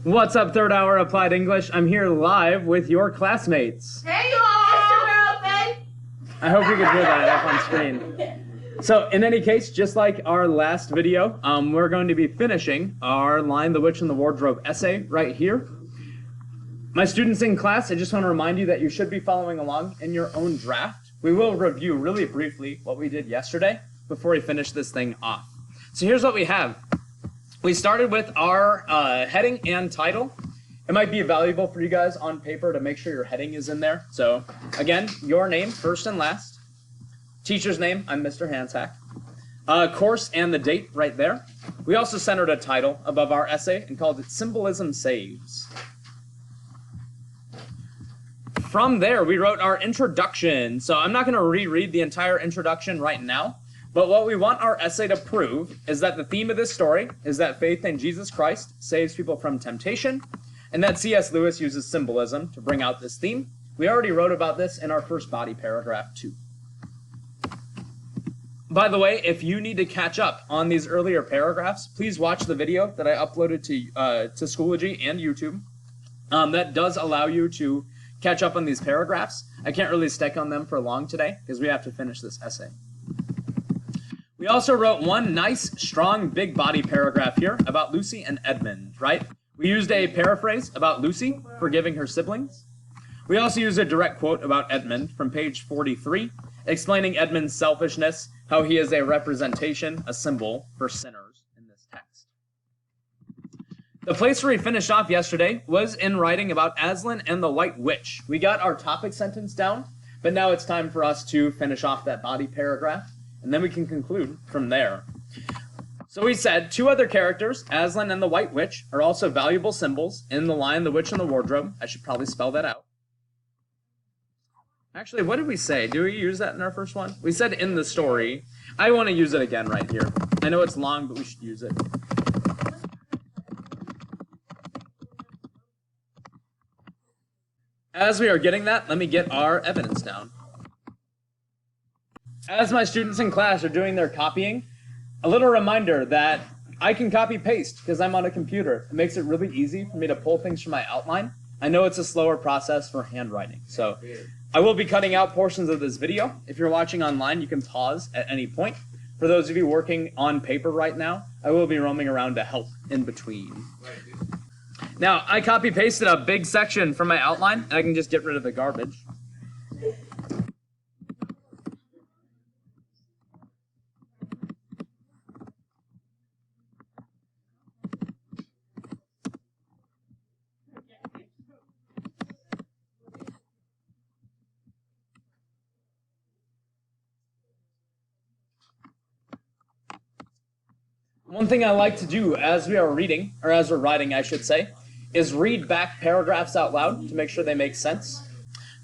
What's up, third hour Applied English? I'm here live with your classmates. Hey y'all! I hope you can hear that up on screen. So in any case, just like our last video, we're going to be finishing our Lion, the Witch, and the Wardrobe essay right here. My students in class, I just want to remind you that you should be following along in your own draft. We will review really briefly what we did yesterday before we finish this thing off. So here's what we have. We started with our heading and title. It might be valuable for you guys on paper to make sure your heading is in there. So again, your name, first and last. Teacher's name, I'm Mr. Hansack. Course and the date right there. We also centered a title above our essay and called it Symbolism Saves. From there, we wrote our introduction. So I'm not going to reread the entire introduction right now. But what we want our essay to prove is that the theme of this story is that faith in Jesus Christ saves people from temptation, and that C.S. Lewis uses symbolism to bring out this theme. We already wrote about this in our first body paragraph too. By the way, if you need to catch up on these earlier paragraphs, please watch the video that I uploaded to Schoology and YouTube. That does allow you to catch up on these paragraphs. I can't really stick on them for long today because we have to finish this essay. We also wrote one nice, strong, big body paragraph here about Lucy and Edmund, right? We used a paraphrase about Lucy forgiving her siblings. We also used a direct quote about Edmund from page 43, explaining Edmund's selfishness, how he is a representation, a symbol for sinners in this text. The place where we finished off yesterday was in writing about Aslan and the White Witch. We got our topic sentence down, but now it's time for us to finish off that body paragraph. And then we can conclude from there. So we said two other characters, Aslan and the White Witch, are also valuable symbols in The Lion, the Witch, and the Wardrobe. I should probably spell that out. Actually, what did we say? Do we use that in our first one? We said in the story. I want to use it again right here. I know it's long, but we should use it. As we are getting that, let me get our evidence down. As my students in class are doing their copying, a little reminder that I can copy-paste because I'm on a computer. It makes it really easy for me to pull things from my outline. I know it's a slower process for handwriting, so I will be cutting out portions of this video. If you're watching online, you can pause at any point. For those of you working on paper right now, I will be roaming around to help in between. Now, I copy-pasted a big section from my outline, and I can just get rid of the garbage. One thing I like to do as we are reading, or as we're writing, I should say, is read back paragraphs out loud to make sure they make sense.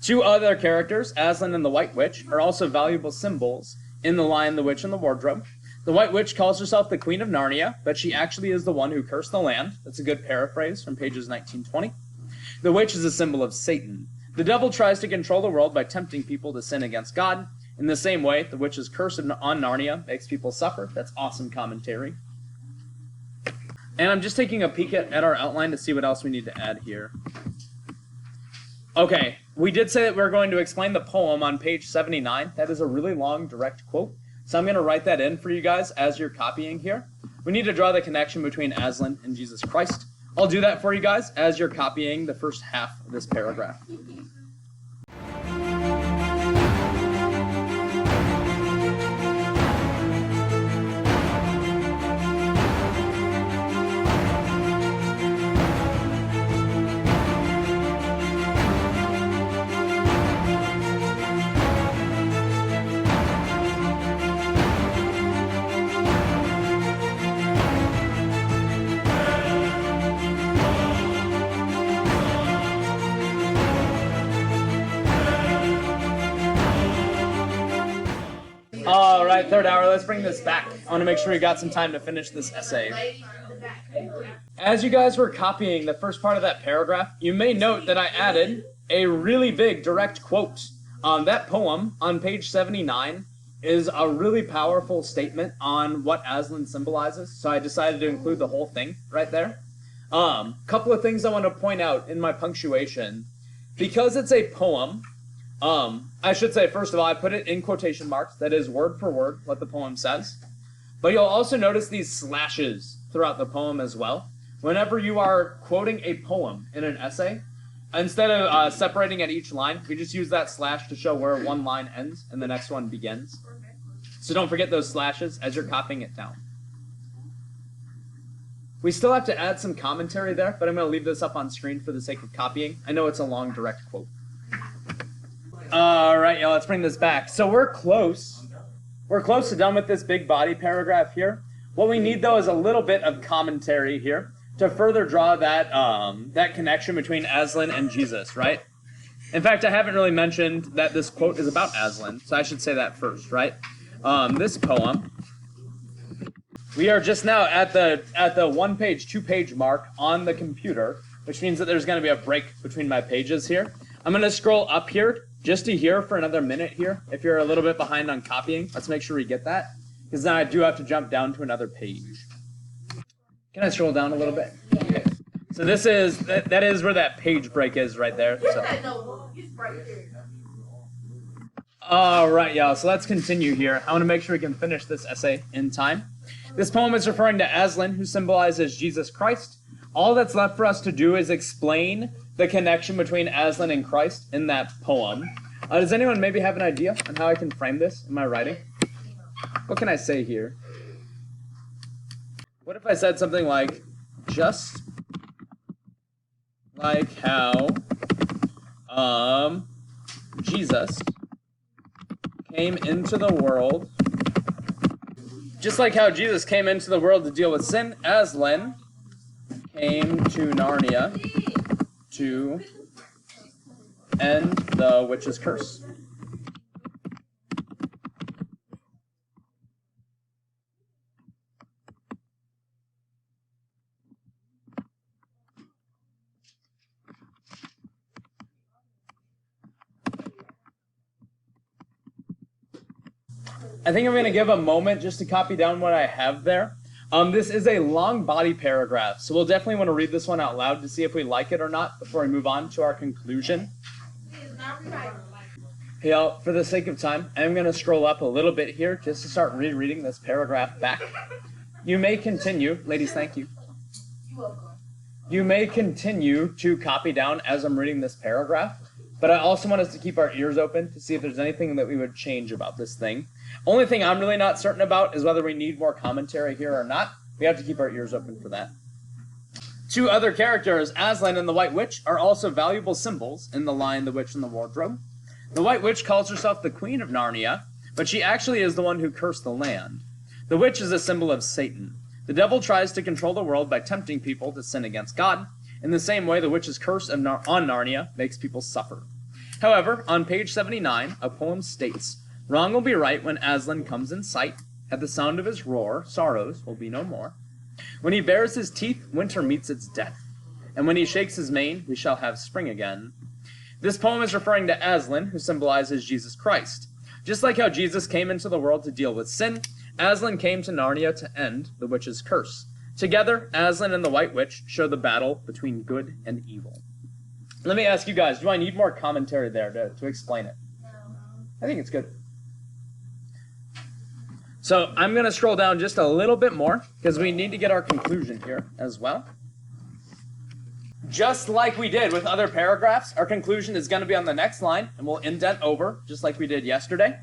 Two other characters, Aslan and the White Witch, are also valuable symbols in The Lion, the Witch, and the Wardrobe. The White Witch calls herself the Queen of Narnia, but she actually is the one who cursed the land. That's a good paraphrase from pages 19-20. The witch is a symbol of Satan. The devil tries to control the world by tempting people to sin against God. In the same way, the witch's curse on Narnia makes people suffer. That's awesome commentary. And I'm just taking a peek at our outline to see what else we need to add here. Okay, we did say that we're going to explain the poem on page 79. That is a really long direct quote. So I'm going to write that in for you guys as you're copying here. We need to draw the connection between Aslan and Jesus Christ. I'll do that for you guys as you're copying the first half of this paragraph. All right, third hour, let's bring this back. I want to make sure we got some time to finish this essay. As you guys were copying the first part of that paragraph, you may note that I added a really big direct quote. That poem on page 79 is a really powerful statement on what Aslan symbolizes, so I decided to include the whole thing right there. Couple of things I want to point out in my punctuation. Because it's a poem, I should say, first of all, I put it in quotation marks. That is word for word what the poem says. But you'll also notice these slashes throughout the poem as well. Whenever you are quoting a poem in an essay, instead of separating at each line, we just use that slash to show where one line ends and the next one begins. So don't forget those slashes as you're copying it down. We still have to add some commentary there, but I'm going to leave this up on screen for the sake of copying. I know it's a long, direct quote. All right, y'all, let's bring this back. So we're close. We're close to done with this big body paragraph here. What we need, though, is a little bit of commentary here to further draw that, that connection between Aslan and Jesus, right? In fact, I haven't really mentioned that this quote is about Aslan, so I should say that first, right? This poem, we are just now at the 1 page, 2 page mark on the computer, which means that there's going to be a break between my pages here. I'm going to scroll up here just to here for another minute here. If you're a little bit behind on copying, let's make sure we get that, because then I do have to jump down to another page. Can I scroll down a little bit? Okay. So this is, that is where that page break is right there. So. All right, y'all, so let's continue here. I want to make sure we can finish this essay in time. This poem is referring to Aslan, who symbolizes Jesus Christ. All that's left for us to do is explain the connection between Aslan and Christ in that poem. Does anyone maybe have an idea on how I can frame this in my writing? What can I say here? What if I said something like, just like how Jesus came into the world, just like how Jesus came into the world to deal with sin, Aslan came to Narnia to end the witch's curse. I think I'm going to give a moment just to copy down what I have there. This is a long body paragraph, so we'll definitely want to read this one out loud to see if we like it or not before we move on to our conclusion. Hey, y'all, for the sake of time, I'm going to scroll up a little bit here just to start rereading this paragraph back. You may continue, ladies, thank you. You may continue to copy down as I'm reading this paragraph, but I also want us to keep our ears open to see if there's anything that we would change about this thing. Only thing I'm really not certain about is whether we need more commentary here or not. We have to keep our ears open for that. Two other characters, Aslan and the White Witch, are also valuable symbols in the line The Witch in the Wardrobe. The White Witch calls herself the Queen of Narnia, but she actually is the one who cursed the land. The witch is a symbol of Satan. The devil tries to control the world by tempting people to sin against God. In the same way, the witch's curse on Narnia makes people suffer. However, on page 79, a poem states, "Wrong will be right when Aslan comes in sight. At the sound of his roar, sorrows will be no more. When he bares his teeth, winter meets its death. And when he shakes his mane, we shall have spring again." This poem is referring to Aslan, who symbolizes Jesus Christ. Just like how Jesus came into the world to deal with sin, Aslan came to Narnia to end the witch's curse. Together, Aslan and the White Witch show the battle between good and evil. Let me ask you guys, do I need more commentary there to explain it? No. I think it's good. So I'm going to scroll down just a little bit more because we need to get our conclusion here as well. Just like we did with other paragraphs, our conclusion is going to be on the next line, and we'll indent over just like we did yesterday.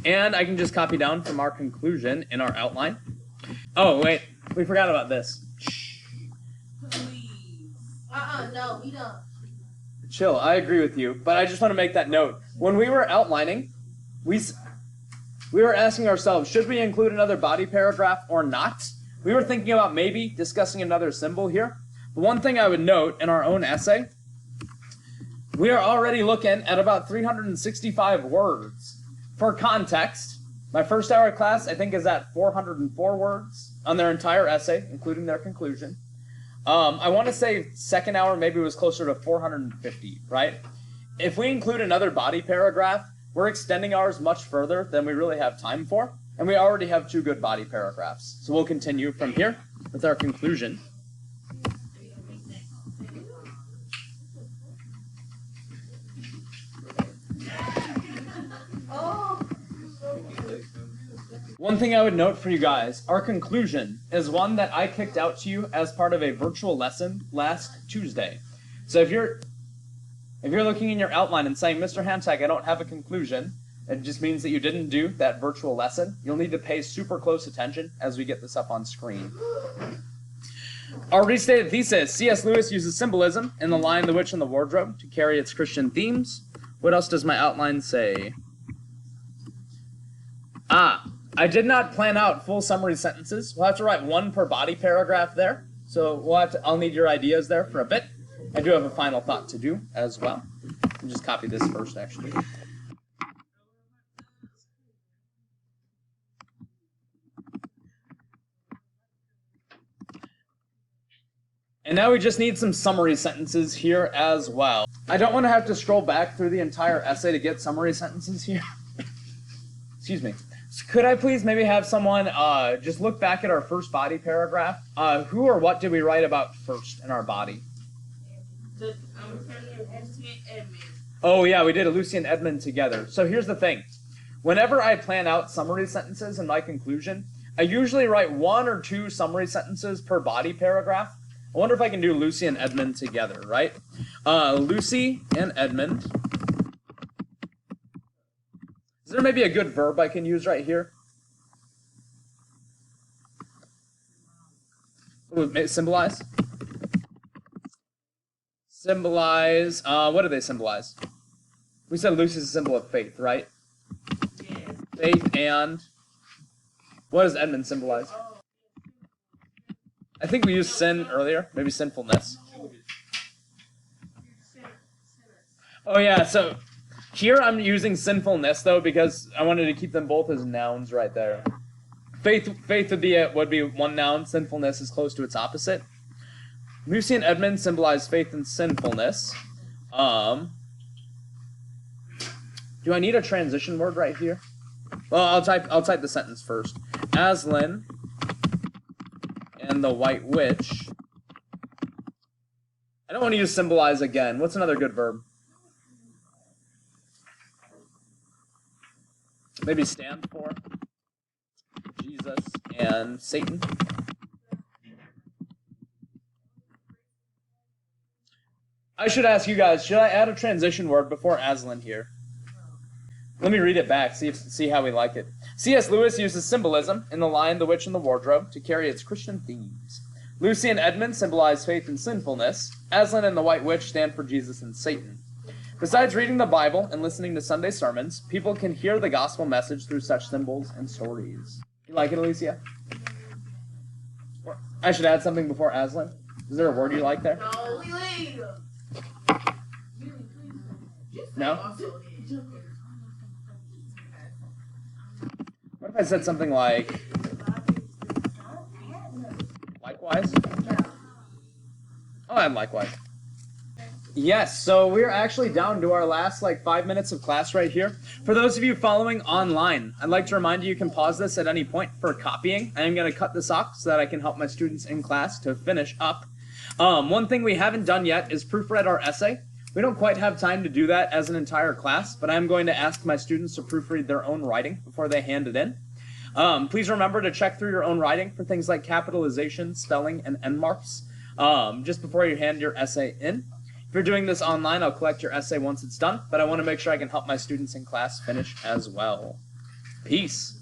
And I can just copy down from our conclusion in our outline. Oh, wait, we forgot about this. Please. No, we don't. Chill, I agree with you, but I just want to make that note. When we were outlining, we were asking ourselves, should we include another body paragraph or not? We were thinking about maybe discussing another symbol here. But one thing I would note in our own essay, we are already looking at about 365 words. For context, my first hour class, I think, is at 404 words on their entire essay, including their conclusion. I want to say second hour maybe was closer to 450, right? If we include another body paragraph, we're extending ours much further than we really have time for, and we already have 2 good body paragraphs. So we'll continue from here with our conclusion. One thing I would note for you guys, our conclusion is one that I kicked out to you as part of a virtual lesson last Tuesday. So if you're looking in your outline and saying, Mr. Hamtag, I don't have a conclusion, it just means that you didn't do that virtual lesson. You'll need to pay super close attention as we get this up on screen. Our restated thesis, C.S. Lewis uses symbolism in The Lion, the Witch, and the Wardrobe to carry its Christian themes. What else does my outline say? I did not plan out full summary sentences. We'll have to write one per body paragraph there. So I'll need your ideas there for a bit. I do have a final thought to do as well. I'll just copy this first, actually. And now we just need some summary sentences here as well. I don't want to have to scroll back through the entire essay to get summary sentences here. Excuse me. So could I please maybe have someone just look back at our first body paragraph? Who or what did we write about first in our body? Oh yeah, we did a Lucy and Edmund together. So here's the thing. Whenever I plan out summary sentences in my conclusion, I usually write 1 or 2 summary sentences per body paragraph. I wonder if I can do Lucy and Edmund together, right? Lucy and Edmund. Is there maybe a good verb I can use right here? Ooh, symbolize? Symbolize. What do they symbolize? We said Lucy's a symbol of faith, right? Yes. Faith and... What does Edmund symbolize? I think we used sin earlier. Maybe sinfulness. Oh yeah, so here I'm using sinfulness though because I wanted to keep them both as nouns right there. Faith would be one noun. Sinfulness is close to its opposite. Lucy and Edmund symbolize faith and sinfulness. Do I need a transition word right here? Well, I'll type the sentence first. Aslan and the White Witch. I don't want to use symbolize again. What's another good verb? Maybe stand for. Jesus and Satan. I should ask you guys, should I add a transition word before Aslan here? Let me read it back, see how we like it. C.S. Lewis uses symbolism in The Lion, the Witch, and the Wardrobe to carry its Christian themes. Lucy and Edmund symbolize faith and sinfulness. Aslan and the White Witch stand for Jesus and Satan. Besides reading the Bible and listening to Sunday sermons, people can hear the gospel message through such symbols and stories. You like it, Alicia? I should add something before Aslan. Is there a word you like there? No, No? What if I said something like, likewise? I'll add likewise. Yes, so we're actually down to our last 5 minutes of class right here. For those of you following online, I'd like to remind you can pause this at any point for copying. I am going to cut this off so that I can help my students in class to finish up. One thing we haven't done yet is proofread our essay. We don't quite have time to do that as an entire class, but I'm going to ask my students to proofread their own writing before they hand it in. Please remember to check through your own writing for things like capitalization, spelling, and end marks just before you hand your essay in. If you're doing this online, I'll collect your essay once it's done, but I want to make sure I can help my students in class finish as well. Peace.